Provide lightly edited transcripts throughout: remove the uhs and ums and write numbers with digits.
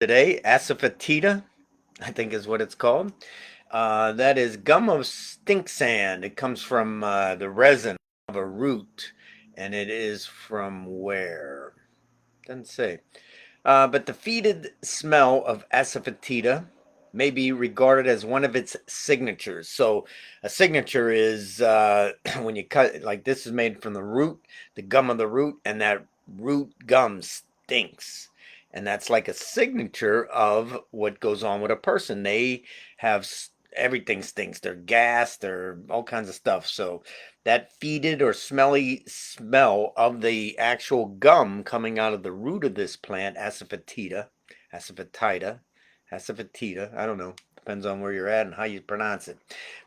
Today, Asafoetida, I think is what it's called. That is gum of stink sand. It comes from the resin of a root, and it is from where? Doesn't say. But the fetid smell of Asafoetida may be regarded as one of its signatures. So, a signature is when you cut, like this is made from the root, the gum of the root, and that root gum stinks. And that's like a signature of what goes on with a person. They have everything stinks. They're gas, they're all kinds of stuff. So, that fetid or smelly smell of the actual gum coming out of the root of this plant, Asafoetida, Asafoetida. I don't know. Depends on where you're at and how you pronounce it.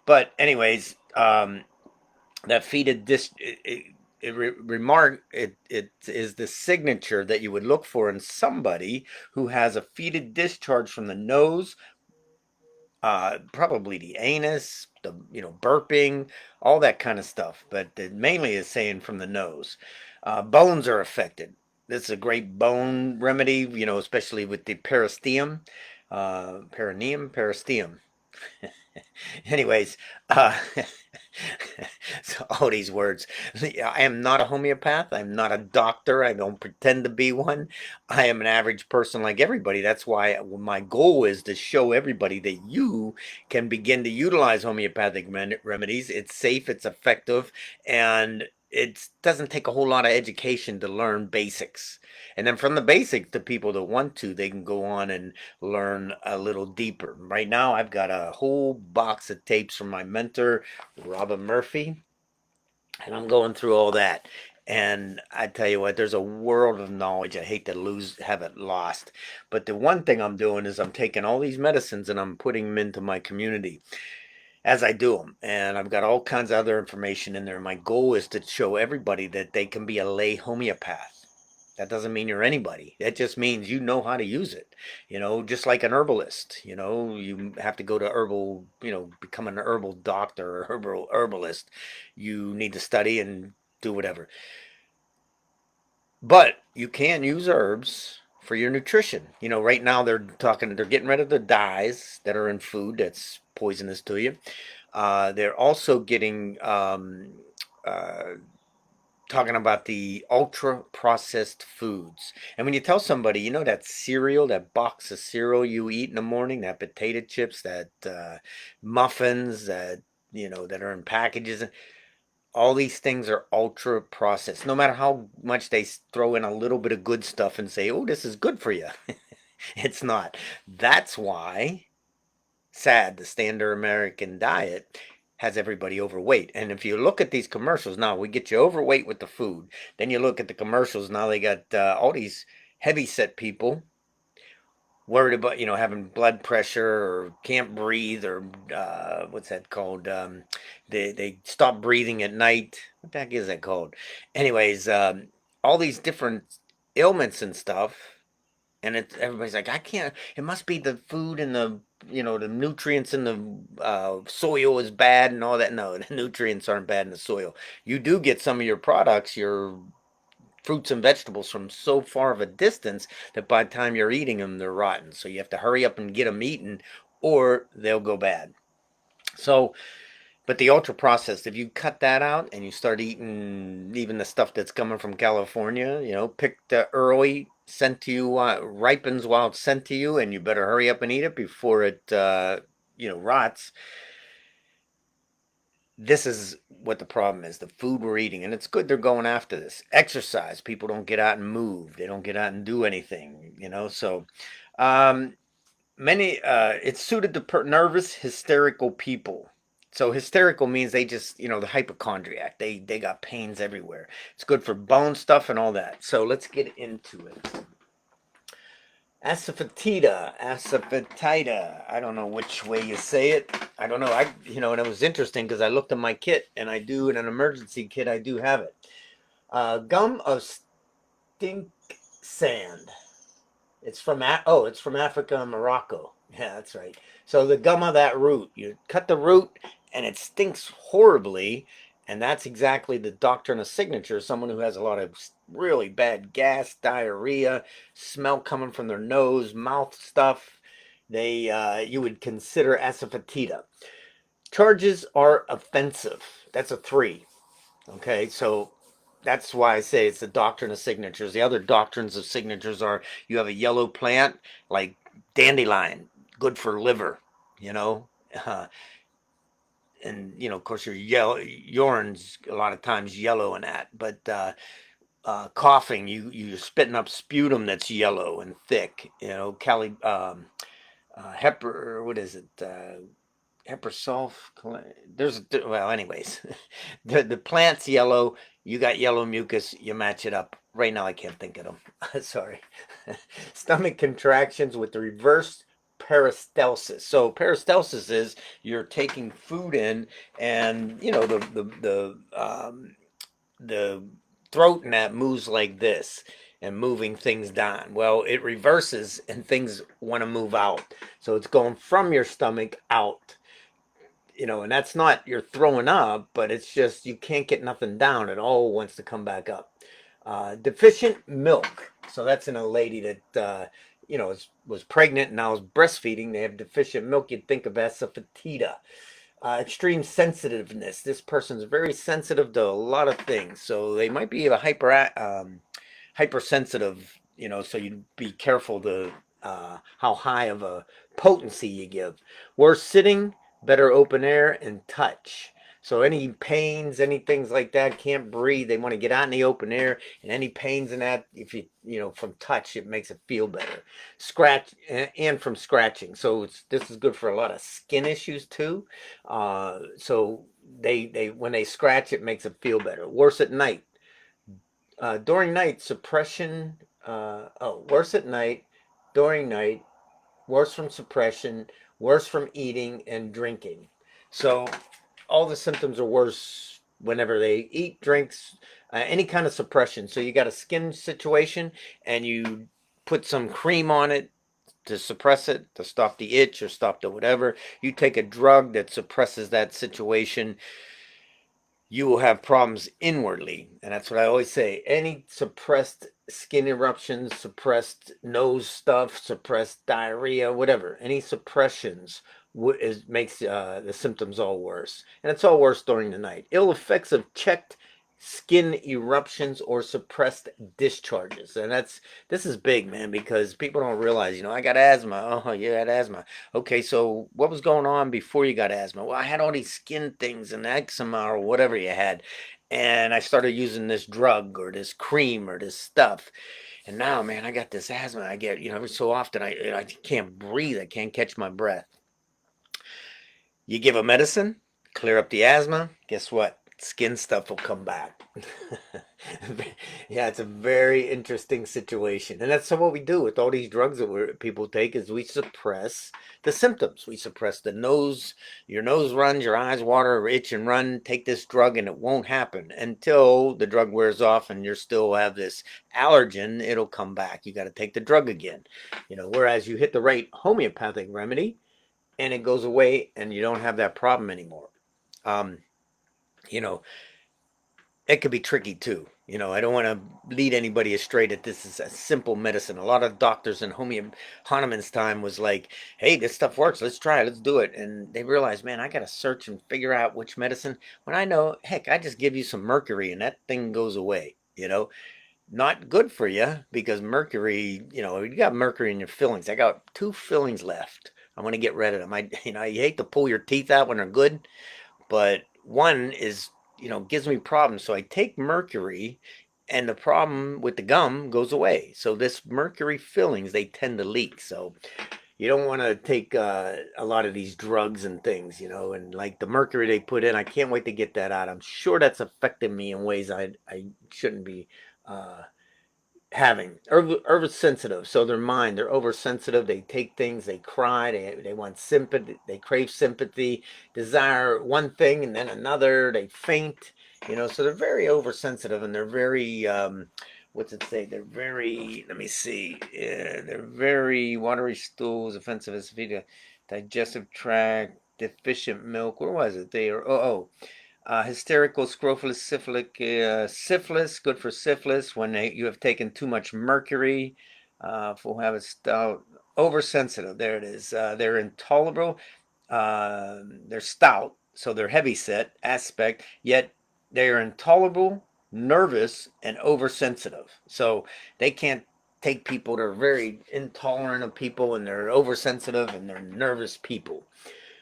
But anyways, that fetid it is the signature that you would look for in somebody who has a fetid discharge from the nose, probably the anus, the burping, all that kind of stuff. But it mainly is saying from the nose. Bones are affected. This is a great bone remedy, especially with the peristeum, peristeum. Anyways, uh, so all these words. I am not a homeopath. I'm not a doctor. I don't pretend to be one. I am an average person like everybody. That's why my goal is to show everybody that you can begin to utilize homeopathic remedies. It's safe, it's effective, and it doesn't take a whole lot of education to learn basics. And then from the basics, the people that want to, they can go on and learn a little deeper. Right now, I've got a whole box of tapes from my mentor, Robin Murphy, and I'm going through all that. And I tell you what, there's a world of knowledge. I hate to have it lost. But the one thing I'm doing is I'm taking all these medicines and I'm putting them into my community as I do them. And I've got all kinds of other information in there. My goal is to show everybody that they can be a lay homeopath. That doesn't mean you're anybody. That just means you know how to use it. Just like an herbalist. You have to go to herbal, become an herbal doctor or herbalist. You need to study and do whatever. But you can use herbs for your nutrition. Right now they're getting rid of the dyes that are in food that's poisonous to you. They're also getting uh, talking about the ultra processed foods. And when you tell somebody, that cereal, that box of cereal you eat in the morning, that potato chips, that muffins that are in packages, all these things are ultra processed. No matter how much they throw in a little bit of good stuff and say, oh, this is good for you, it's not. That's why the standard American diet has everybody overweight. And if you look at these commercials now, we get you overweight with the food. Then you look at the commercials now, they got all these heavy set people worried about having blood pressure or can't breathe or what's that called? They stop breathing at night. What the heck is that called? Anyways, all these different ailments and stuff, and everybody's like, I can't. It must be the food and the nutrients in the soil is bad and all that. No, the nutrients aren't bad in the soil. You do get some of your products, your fruits and vegetables from so far of a distance that by the time you're eating them, they're rotten. So you have to hurry up and get them eaten, or they'll go bad. So, but the ultra processed, if you cut that out and you start eating even the stuff that's coming from California, picked early, sent to you, ripens while it's sent to you, and you better hurry up and eat it before it, rots. This is what the problem is, the food we're eating. And it's good they're going after this. Exercise. People don't get out and move, they don't get out and do anything. So, um, it's suited to nervous, hysterical people. So hysterical means they just, the hypochondriac. They got pains everywhere. It's good for bone stuff and all that. So let's get into it. Asafoetida. I don't know which way you say it. I don't know. And it was interesting because I looked at my kit, and I do in an emergency kit. I do have it. Gum of stink sand. It's from Africa and Morocco. Yeah, that's right. So the gum of that root, you cut the root, and it stinks horribly, And that's exactly the doctrine of signature. Someone who has a lot of really bad gas, diarrhea, smell coming from their nose, mouth stuff, they you would consider asafoetida. Charges are offensive. That's a 3. Okay, so that's why I say it's the doctrine of signatures. The other doctrines of signatures are you have a yellow plant like dandelion, good for liver, you know. Uh, and of course, your yellow urine's a lot of times yellow in that. But coughing, you're spitting up sputum that's yellow and thick. Cali, what is it? Hypersulf. Well, anyways, the plant's yellow. You got yellow mucus. You match it up. Right now, I can't think of them. Sorry. Stomach contractions with the reverse peristalsis. So peristalsis is you're taking food in, and the throat and that moves like this and moving things down. Well, it reverses and things want to move out. So it's going from your stomach out. And that's not you're throwing up, but it's just you can't get nothing down. It all wants to come back up. Deficient milk. So that's in a lady that was pregnant and now is breastfeeding. They have deficient milk. You'd think of Asafoetida. Extreme sensitiveness. This person's very sensitive to a lot of things, so they might be hypersensitive. So you'd be careful to how high of a potency you give. Worse sitting, better open air and touch. So any pains, any things like that, can't breathe. They want to get out in the open air, and any pains in that, if from touch, it makes it feel better. Scratch and from scratching. So this is good for a lot of skin issues too. So they when they scratch, it makes it feel better. Worse at night. During night, suppression. Worse at night. During night, worse from suppression, worse from eating and drinking. So all the symptoms are worse whenever they eat, drinks, any kind of suppression. So you got a skin situation and you put some cream on it to suppress it, to stop the itch or stop the whatever. You take a drug that suppresses that situation, you will have problems inwardly. And that's what I always say. Any suppressed skin eruptions, suppressed nose stuff, suppressed diarrhea, whatever, any suppressions makes the symptoms all worse. And it's all worse during the night. Ill effects of checked skin eruptions or suppressed discharges. And this is big, man, because people don't realize, I got asthma. Oh, you had asthma. Okay, so what was going on before you got asthma? Well, I had all these skin things and eczema or whatever you had. And I started using this drug or this cream or this stuff. And now, man, I got this asthma. I get, every so often I can't breathe. I can't catch my breath. You give a medicine, clear up the asthma. Guess what? Skin stuff will come back. Yeah, it's a very interesting situation, and that's what we do with all these drugs that people take. Is we suppress the symptoms. We suppress the nose. Your nose runs, your eyes water, or itch and run. Take this drug, and it won't happen until the drug wears off, and you still have this allergen. It'll come back. You got to take the drug again. Whereas you hit the right homeopathic remedy, and it goes away, and you don't have that problem anymore. Um, you know, it could be tricky too. I don't want to lead anybody astray that this is a simple medicine. A lot of doctors in Hahnemann's time was like, hey, this stuff works. Let's try it. Let's do it. And they realized, man, I got to search and figure out which medicine. When I know, heck, I just give you some mercury and that thing goes away. Not good for you because mercury, you got mercury in your fillings. I got 2 fillings left. I want to get rid of them. You hate to pull your teeth out when they're good, but one is gives me problems, so I take mercury and the problem with the gum goes away. So this mercury fillings, they tend to leak, so you don't want to take a lot of these drugs and things, and like the mercury they put in, I can't wait to get that out. I'm sure that's affecting me in ways I shouldn't be uh, having. Oversensitive, so they're oversensitive. They take things, they cry, they want sympathy, they crave sympathy, desire one thing and then another, they faint. So they're very oversensitive, and they're very what's it say, they're very, let me see, yeah, they're very watery stools, offensive asafoetida, digestive tract, deficient milk. Where was it? They are Hysterical scrofulous syphilis, good for syphilis when you have taken too much mercury. For have a stout, oversensitive. There it is. They're intolerable. They're stout, so they're heavy set aspect. Yet they are intolerable, nervous, and oversensitive. So they can't take people that are very intolerant of people, and they're oversensitive, and they're nervous people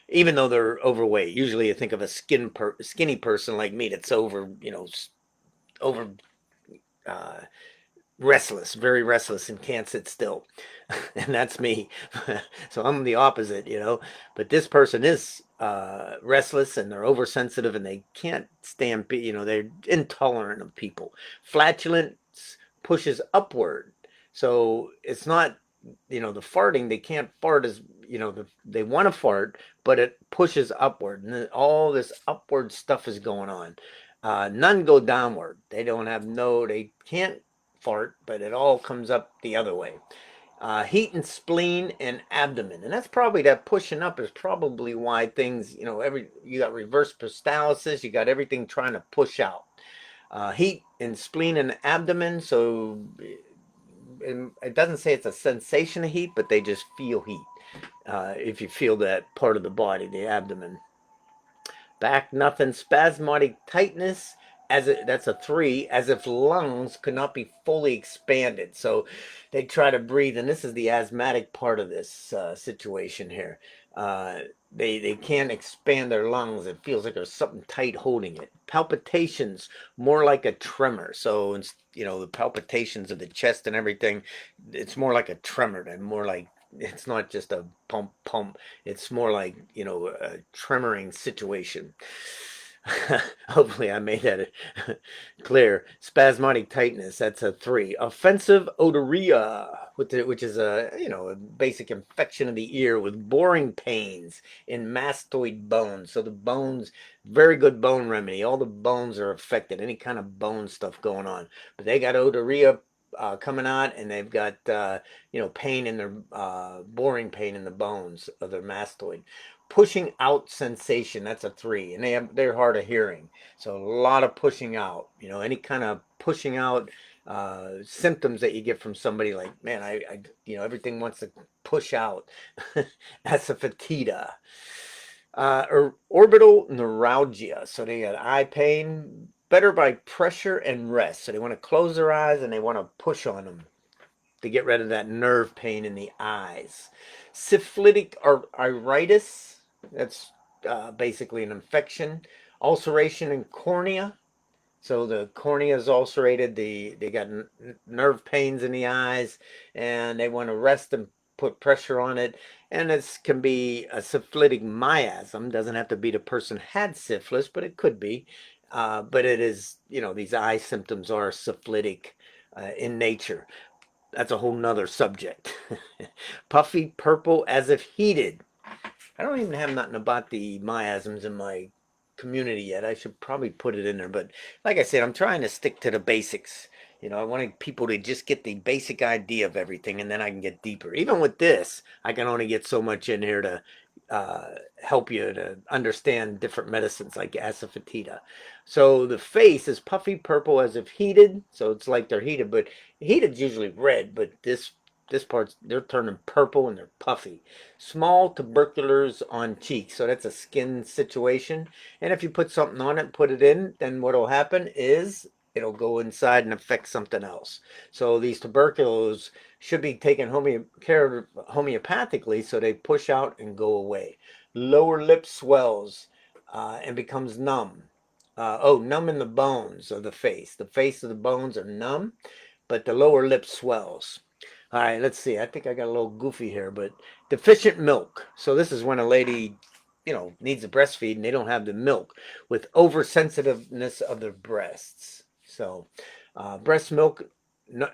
even though they're overweight. Usually, you think of a skinny person like me that's over, over uh, restless, very restless, and can't sit still, and that's me. So I'm the opposite. But this person is restless and they're oversensitive and they can't stand. They're intolerant of people. Flatulence pushes upward, so it's not. The farting, they can't fart as they want to fart, but it pushes upward, and then all this upward stuff is going on. None go downward. They can't fart, but it all comes up the other way. Heat and spleen and abdomen, and that's probably that pushing up is probably why things, you got reverse peristalsis, you got everything trying to push out. Heat and spleen and abdomen, so it doesn't say it's a sensation of heat, but they just feel heat. If you feel that part of the body, the abdomen. Back nothing, spasmodic tightness, that's a 3, as if lungs could not be fully expanded. So they try to breathe, and this is the asthmatic part of this situation here. They can't expand their lungs. It feels like there's something tight holding it. Palpitations, more like a tremor. So the palpitations of the chest and everything, it's more like a tremor than more like, it's not just a pump pump. It's more like, a tremoring situation. Hopefully I made that clear. Spasmodic tightness, that's a 3. Offensive otorrhea, which is a basic infection of the ear with boring pains in mastoid bones. So the bones, very good bone remedy. All the bones are affected, any kind of bone stuff going on. But they got otorrhea coming out, and they've got pain in their boring pain in the bones of their mastoid. Pushing out sensation, that's a 3, and they're hard of hearing, so a lot of pushing out. Any kind of pushing out symptoms that you get from somebody like, man, everything wants to push out. Asafoetida. Orbital neuralgia, so they got eye pain, better by pressure and rest. So they want to close their eyes and they want to push on them to get rid of that nerve pain in the eyes. Syphilitic iritis, that's basically an infection. Ulceration in cornea, so the cornea is ulcerated. They got nerve pains in the eyes, and they want to rest and put pressure on it. And this can be a syphilitic miasm. Doesn't have to be the person had syphilis, but it could be. But it is, these eye symptoms are syphilitic in nature. That's a whole nother subject. Puffy purple as if heated. I don't even have nothing about the miasms in my community yet. I should probably put it in there. But like I said, I'm trying to stick to the basics. I wanted people to just get the basic idea of everything, and then I can get deeper. Even with this, I can only get so much in here to help you to understand different medicines like asafoetida. So the face is puffy purple as if heated. So it's like they're heated, but heated's usually red, but this part's, they're turning purple and they're puffy. Small tuberculars on cheeks, so that's a skin situation. And if you put something on it, put it in, then what'll happen is it'll go inside and affect something else. So these tuberculars should be taken care of homeopathically, so they push out and go away. Lower lip swells and becomes numb. Numb in the bones of the face. The face of the bones are numb, but the lower lip swells. All right, let's see. I think I got a little goofy here, but deficient milk. So this is when a lady, needs to breastfeed and they don't have the milk, with oversensitiveness of their breasts. So breast milk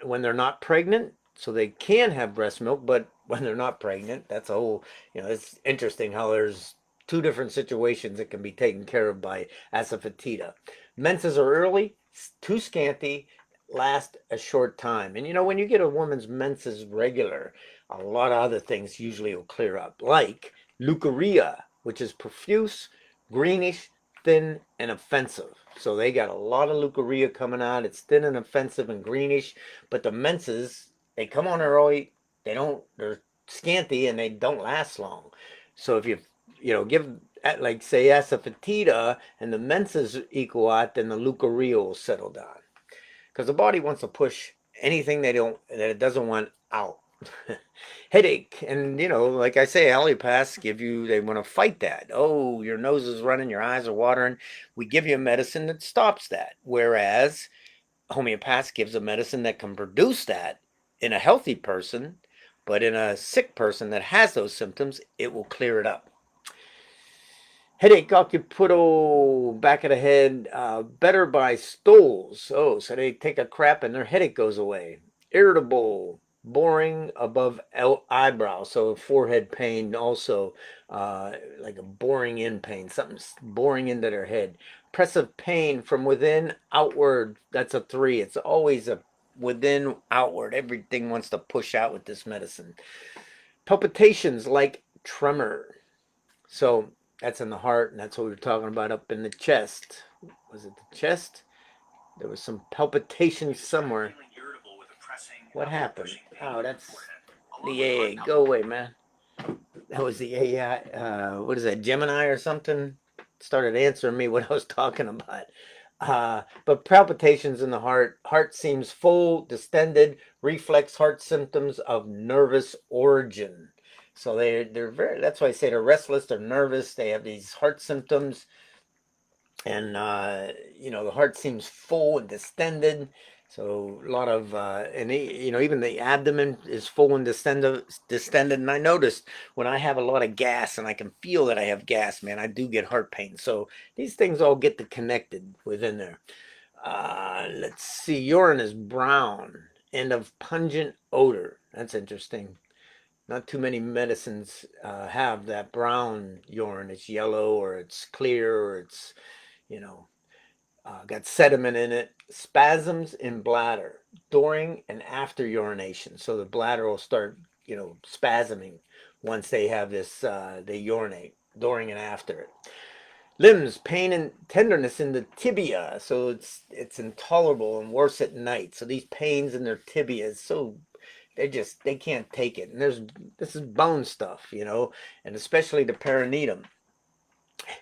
when they're not pregnant, so they can have breast milk, but when they're not pregnant, that's a whole, it's interesting how there's two different situations that can be taken care of by asafoetida. Menses are early, too scanty, last a short time. And when you get a woman's menses regular, a lot of other things usually will clear up, like leukorrhea, which is profuse, greenish, thin and offensive. So they got a lot of leukorrhea coming out. It's thin and offensive and greenish, but the menses, they come on early. They're scanty and they don't last long. So if give like say Asafoetida and the menses equal out, then the leukorrhea will settle down. Because the body wants to push anything that it doesn't want out. Headache, and like I say, allopaths they want to fight that. Oh, your nose is running, your eyes are watering. We give you a medicine that stops that. Whereas homeopaths gives a medicine that can produce that in a healthy person, but in a sick person that has those symptoms, it will clear it up. Headache, occipital, back of the head, better by stools. Oh, so they take a crap and their headache goes away. Irritable, boring above eyebrow, so forehead pain also, like a boring in pain, something's boring into their head. Oppressive pain from within outward, that's a 3. It's always a within outward. Everything wants to push out with this medicine. Palpitations like tremor. So that's in the heart, and that's what we were talking about up in the chest. Was it the chest? There was some palpitation somewhere. What happened? Oh, that's the AA. Go away, man. That was the AI. What is that, Gemini or something? Started answering me what I was talking about. But palpitations in the heart. Heart seems full, distended, reflex heart symptoms of nervous origin. So they're very. That's why I say they're restless. They're nervous. They have these heart symptoms, and the heart seems full and distended. So a lot of even the abdomen is full and distended. And I noticed when I have a lot of gas and I can feel that I have gas, man, I do get heart pain. So these things all get connected within there. Let's see. Urine is brown and of pungent odor. That's interesting. Not too many medicines have that brown urine. It's yellow or it's clear or it's you know got sediment in it. Spasms in bladder during and after urination. So the bladder will start, spasming once they have this, they urinate during and after it. Limbs, pain and tenderness in the tibia. So it's intolerable and worse at night. So these pains in their tibia is so they can't take it. And this is bone stuff, and especially the perineum.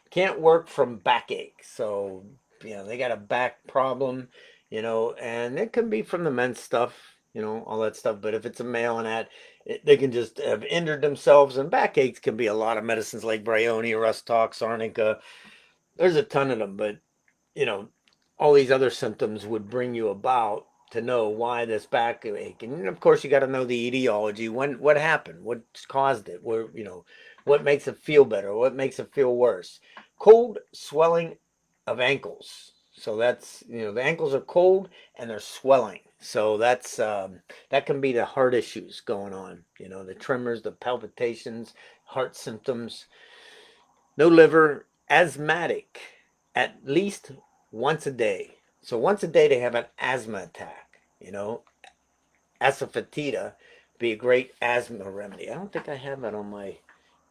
Can't work from backache. So, they got a back problem, and it can be from the men's stuff, all that stuff. But if it's a male and they can just have injured themselves. And backaches can be a lot of medicines like Bryony, Rustox, Arnica. There's a ton of them, but you know, all these other symptoms would bring you about to know why this backache. And of course, you got to know the etiology. What happened? What caused it? What makes it feel better? What makes it feel worse? Cold swelling of ankles. So that's the ankles are cold and they're swelling. So that can be the heart issues going on. The tremors, the palpitations, heart symptoms. No liver, asthmatic, at least once a day. So once a day they have an asthma attack. Asafoetida be a great asthma remedy. I don't think I have that on my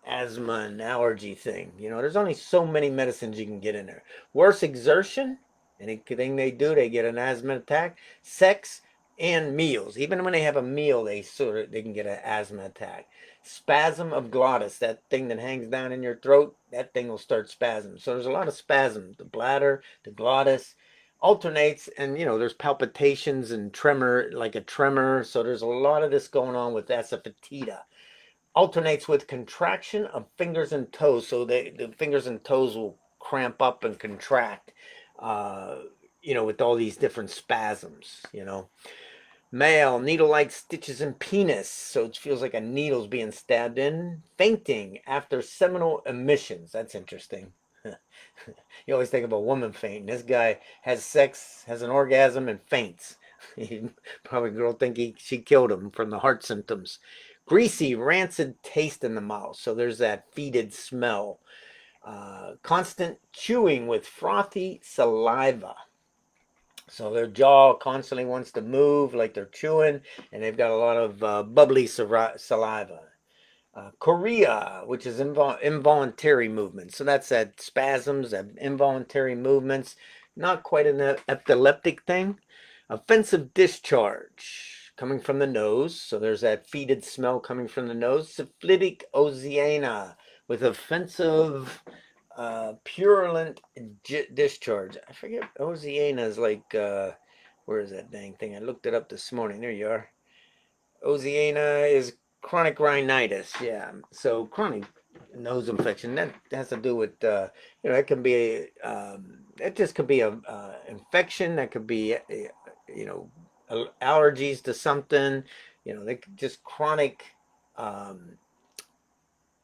asthma and allergy thing. There's only so many medicines you can get in there. Worse exertion, anything they do, they get an asthma attack. Sex and meals. Even when they have a meal, they can get an asthma attack. Spasm of glottis, that thing that hangs down in your throat, that thing will start spasm. So there's a lot of spasm. The bladder, the glottis alternates, and there's palpitations and tremor, like a tremor. So there's a lot of this going on with asafoetida. Alternates with contraction of fingers and toes. So the fingers and toes will cramp up and contract, with all these different spasms. Male, needle-like stitches in penis. So it feels like a needle's being stabbed in. Fainting after seminal emissions. That's interesting. You always think of a woman fainting. This guy has sex, has an orgasm, and faints. Probably girl think she killed him from the heart symptoms. Greasy, rancid taste in the mouth. So there's that fetid smell. Constant chewing with frothy saliva. So their jaw constantly wants to move like they're chewing, and they've got a lot of bubbly saliva. Chorea, which is involuntary movement. So that's that spasms, that involuntary movements. Not quite an epileptic thing. Offensive discharge coming from the nose. So there's that fetid smell coming from the nose. Syphilitic ozanea with offensive, purulent discharge. I forget. Ozanea is like, where is that dang thing? I looked it up this morning. There you are. Ozanea is chronic rhinitis. Yeah. So chronic nose infection that has to do with it can be it just could be a infection. That could be you know allergies to something. They just chronic um,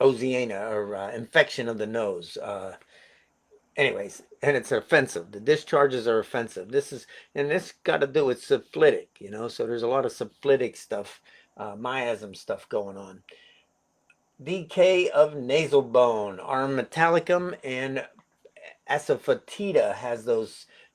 Ozanea or infection of the nose. Anyways, and it's offensive. The discharges are offensive. This got to do with syphilitic, so there's a lot of syphilitic stuff, miasm stuff going on. Decay of nasal bone, arm metallicum and Asafoetida has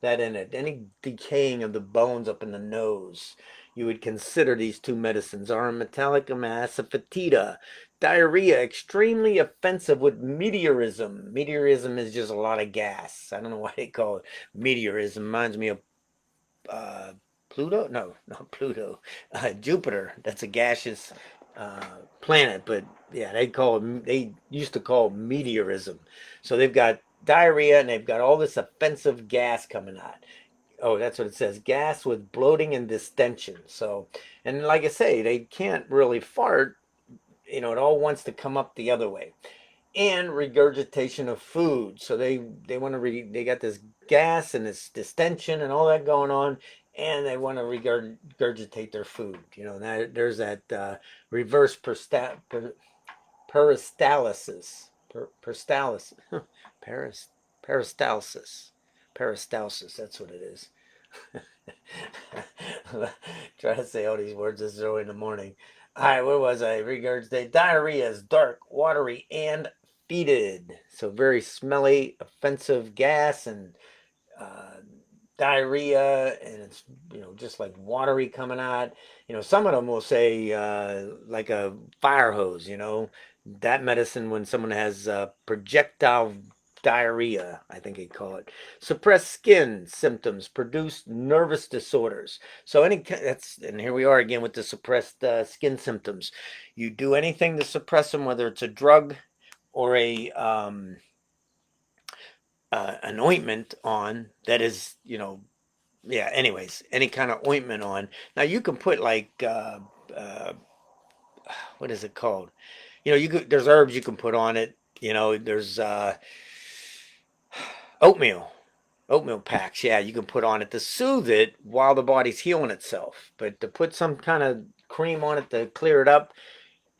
that in it. Any decaying of the bones up in the nose, you would consider these two medicines. Arm metallicum and Asafoetida. Diarrhea, extremely offensive with meteorism. Meteorism is just a lot of gas. I don't know why they call it meteorism. Reminds me of uh, Pluto? No, not Pluto. Jupiter. That's a gaseous planet, but yeah, they used to call it meteorism. So they've got diarrhea and they've got all this offensive gas coming out. Oh, that's what it says. Gas with bloating and distension. So, and like I say, they can't really fart. It all wants to come up the other way, and regurgitation of food. So they want to they got this gas and this distension and all that going on, and they want to regurgitate their food. Now there's that reverse peristalsis, peristalsis, peris, peristalsis, peristalsis. That's what it is. Try to say all these words this early in the morning. All right, where was I? Regurgitate. Diarrhea is dark, watery, and fetid. So very smelly, offensive gas and uh, diarrhea, and it's just like watery coming out. Some of them will say like a fire hose. That medicine when someone has projectile diarrhea, I think they call it. Suppressed skin symptoms produce nervous disorders. So that's and here we are again with the suppressed skin symptoms. You do anything to suppress them, whether it's a drug or a an ointment on that is yeah, anyways, any kind of ointment on. Now you can put like uh what is it called? There's herbs you can put on it. There's oatmeal. Oatmeal packs, yeah, you can put on it to soothe it while the body's healing itself. But to put some kind of cream on it to clear it up,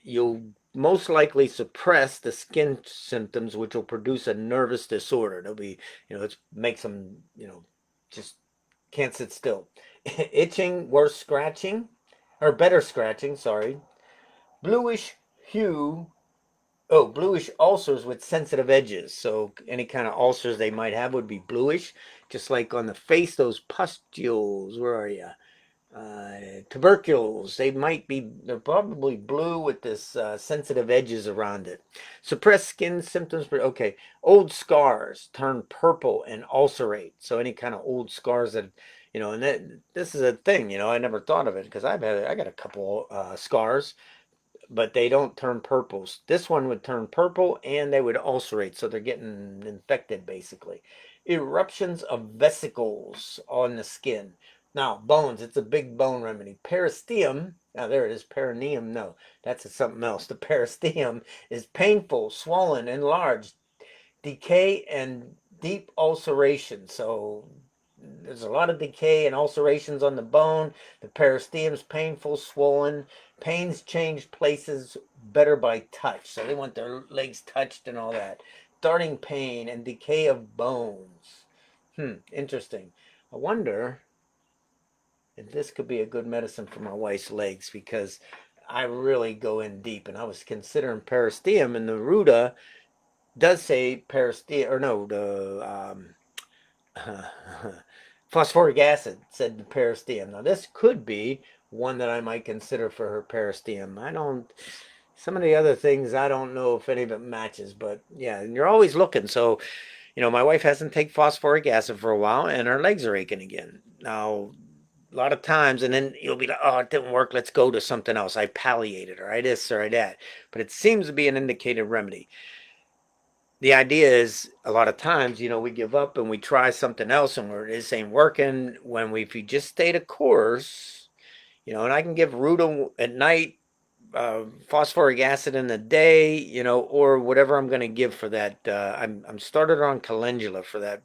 you'll most likely suppress the skin symptoms, which will produce a nervous disorder. It'll be, it makes them, just can't sit still. Itching, worse scratching, or better scratching, sorry. Bluish hue, bluish ulcers with sensitive edges. So any kind of ulcers they might have would be bluish, just like on the face, those pustules. Where are you? Tubercules. They're probably blue with this sensitive edges around it. Suppressed skin symptoms. Okay. Old scars turn purple and ulcerate. So any kind of old scars that, and this is a thing, I never thought of it because I got a couple scars, but they don't turn purple. This one would turn purple and they would ulcerate, so they're getting infected basically. Eruptions of vesicles on the skin. Now, bones, it's a big bone remedy. Peristeum, now there it is, perineum, no, that's something else. The peristeum is painful, swollen, enlarged, decay, and deep ulceration. So there's a lot of decay and ulcerations on the bone. The peristeum's painful, swollen. Pains change places better by touch. So they want their legs touched and all that. Darting pain and decay of bones. Interesting. I wonder if this could be a good medicine for my wife's legs because I really go in deep, and I was considering peristeum, and the Ruta does say peristeum, or no, the phosphoric acid said the peristeum. Now this could be one that I might consider for her peristeum. I don't Some of the other things, I don't know if any of it matches, but yeah, and you're always looking. So, my wife hasn't taken phosphoric acid for a while, and her legs are aching again. Now, a lot of times, and then you'll be like, oh, it didn't work. Let's go to something else. I palliated, or I this, or I that. But it seems to be an indicated remedy. The idea is a lot of times, we give up and we try something else, and this ain't working. If you just stay the course, and I can give Ruta at night, phosphoric acid in the day, or whatever I'm going to give for that. I'm started on calendula for that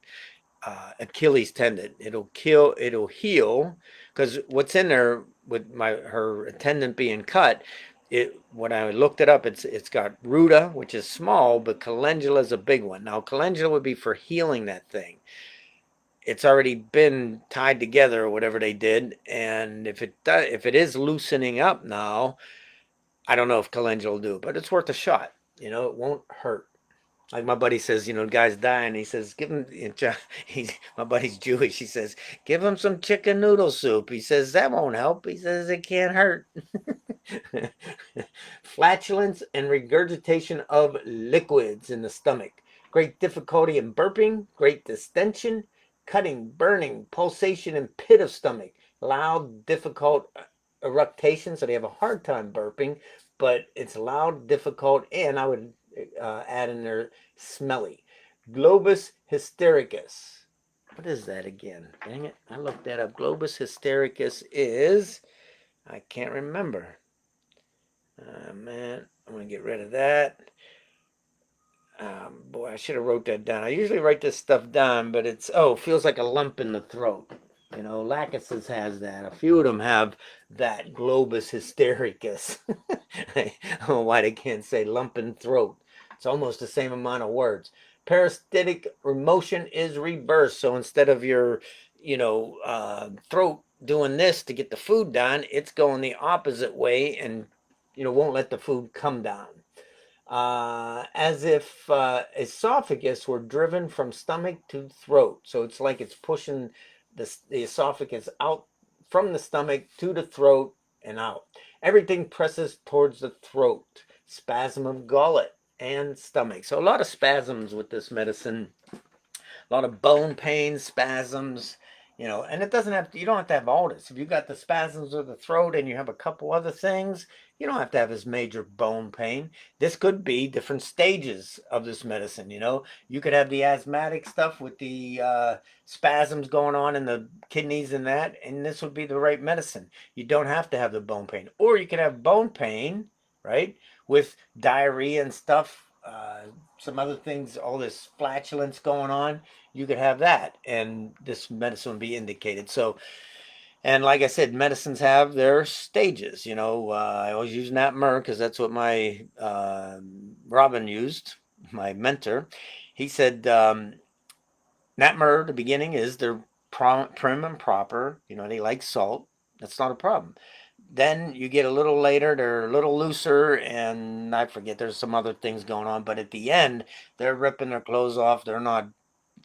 Achilles tendon. It'll heal, because what's in there with her tendon being cut. When I looked it up, it's got ruta, which is small, but calendula is a big one. Now calendula would be for healing that thing. It's already been tied together or whatever they did, and if it is loosening up now, I don't know if calendula will do it, but it's worth a shot. It won't hurt. Like my buddy says, the guy's dying. He says, give him, my buddy's Jewish. He says, give him some chicken noodle soup. He says, that won't help. He says, it can't hurt. Flatulence and regurgitation of liquids in the stomach. Great difficulty in burping, great distension, cutting, burning, pulsation, and pit of stomach. Loud, difficult eructation, so they have a hard time burping, but it's loud, difficult, and I would add in there smelly. Globus hystericus. What is that again? Dang it. I looked that up. Globus hystericus is, I can't remember. Man, I'm going to get rid of that. Boy, I should have wrote that down. I usually write this stuff down, but feels like a lump in the throat. Lachesis has that. A few of them have that globus hystericus. I don't know why they can't say lump in throat. It's almost the same amount of words. Parasitic motion is reversed. So instead of your, throat doing this to get the food down, it's going the opposite way and, won't let the food come down. As if esophagus were driven from stomach to throat. So it's like it's pushing the esophagus out from the stomach to the throat and out. Everything presses towards the throat. Spasm of gullet and stomach. So a lot of spasms with this medicine. A lot of bone pain, spasms, and you don't have to have all this. If you got the spasms of the throat and you have a couple other things, you don't have to have this major bone pain. This could be different stages of this medicine. You could have the asthmatic stuff with the spasms going on in the kidneys and this would be the right medicine. You don't have to have the bone pain. Or you could have bone pain, right, with diarrhea and stuff, some other things, all this flatulence going on. You could have that, and this medicine would be indicated. So, and like I said, medicines have their stages. I always use Nat Mur because that's what my Robin used, my mentor. He said Nat Mur, the beginning is they're prim and proper. They like salt. That's not a problem. Then you get a little later, they're a little looser, and I forget, there's some other things going on. But at the end, they're ripping their clothes off. They're not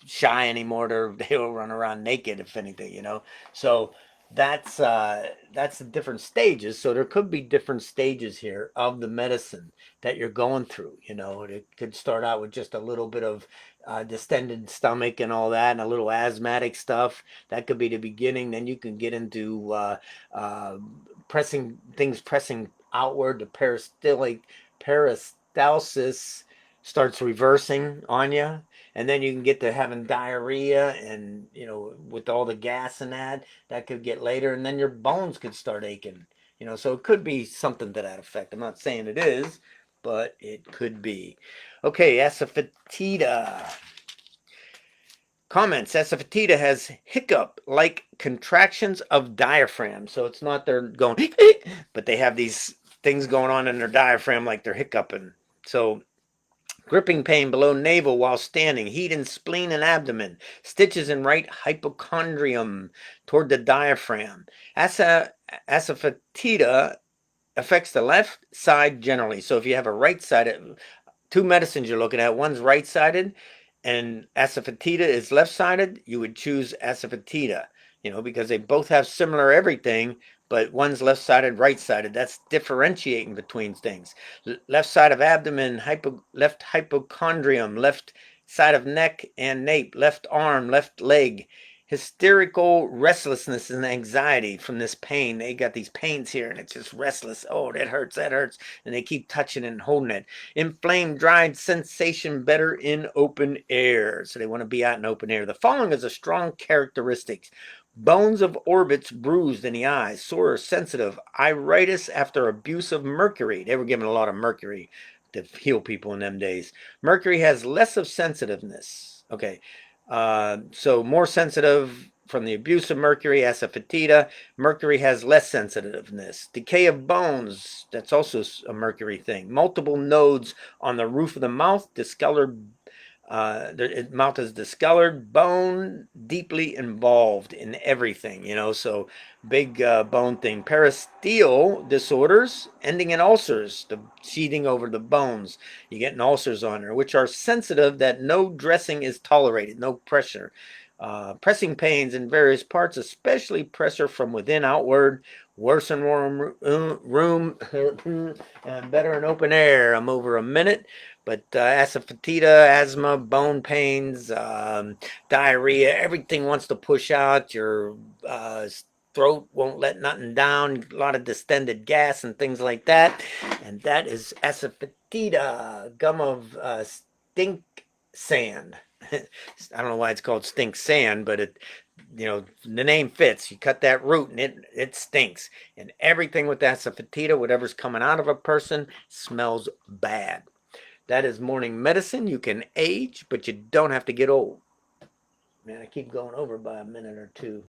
shy anymore. They'll run around naked if anything. So that's the different stages. So there could be different stages here of the medicine that you're going through. It could start out with just a little bit of distended stomach and all that, and a little asthmatic stuff. That could be the beginning. Then you can get into pressing outward. The peristalsis starts reversing on you, and then you can get to having diarrhea, and with all the gas and that could get later, and then your bones could start aching. So it could be something to that effect. I'm not saying it is, but it could be. Okay, Asafoetida. Comments: Asafoetida has hiccup-like contractions of diaphragm. So it's not they're going, but they have these things going on in their diaphragm like they're hiccuping. So gripping pain below navel while standing, heat in spleen and abdomen, stitches in right hypochondrium toward the diaphragm. Asafoetida affects the left side generally. So if you have a right-sided, two medicines you're looking at, one's right-sided and Asafoetida is left-sided, you would choose Asafoetida, because they both have similar everything, but one's left-sided, right-sided. That's differentiating between things. Left side of abdomen, left hypochondrium, left side of neck and nape, left arm, left leg. Hysterical restlessness and anxiety from this pain. They got these pains here and it's just restless. Oh, that hurts, that hurts. And they keep touching it and holding it. Inflamed, dried sensation better in open air. So they want to be out in open air. The following is a strong characteristics. Bones of orbits bruised in the eyes, sore, sensitive, iritis after abuse of mercury. They were given a lot of mercury to heal people in them days. Mercury has less of sensitiveness. Okay, so more sensitive from the abuse of mercury, asafoetida. Mercury has less sensitiveness. Decay of bones, that's also a mercury thing. Multiple nodes on the roof of the mouth, discolored the mouth is discolored, bone deeply involved in everything, so big bone thing. Peristeel disorders ending in ulcers, the sheathing over the bones. You're getting ulcers on there, which are sensitive that no dressing is tolerated, no pressure. Pressing pains in various parts, especially pressure from within outward, worse in warm room and better in open air. I'm over a minute. But asafoetida, asthma, bone pains, diarrhea, everything wants to push out. Your throat won't let nothing down. A lot of distended gas and things like that. And that is asafoetida, gum of stink sand. I don't know why it's called stink sand, but the name fits. You cut that root and it stinks. And everything with asafoetida, whatever's coming out of a person, smells bad. That is morning medicine. You can age, but you don't have to get old. Man, I keep going over by a minute or two.